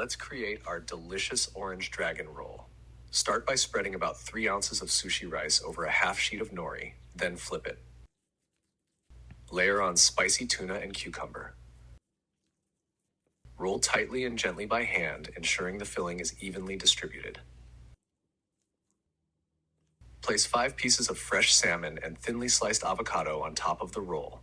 Let's create our delicious orange dragon roll. Start by spreading about 3 ounces of sushi rice over a half sheet of nori, then flip it. Layer on spicy tuna and cucumber. Roll tightly and gently by hand, ensuring the filling is evenly distributed. Place 5 pieces of fresh salmon and thinly sliced avocado on top of the roll.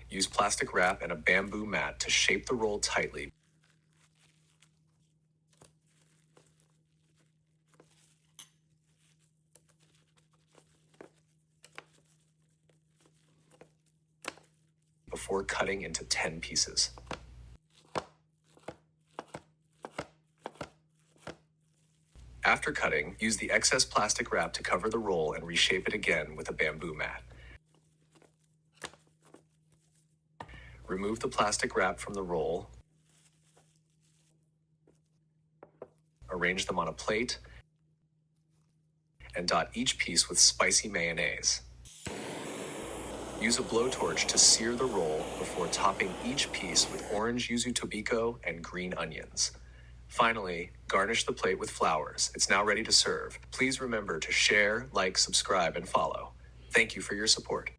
Use plastic wrap and a bamboo mat to shape the roll tightly. Before cutting into 10 pieces. After cutting, use the excess plastic wrap to cover the roll and reshape it again with a bamboo mat. Remove the plastic wrap from the roll. Arrange them on a plate and dot each piece with spicy mayonnaise. Use a blowtorch to sear the roll before topping each piece with orange yuzu tobiko and green onions. Finally, garnish the plate with flowers. It's now ready to serve. Please remember to share, like, subscribe, and follow. Thank you for your support.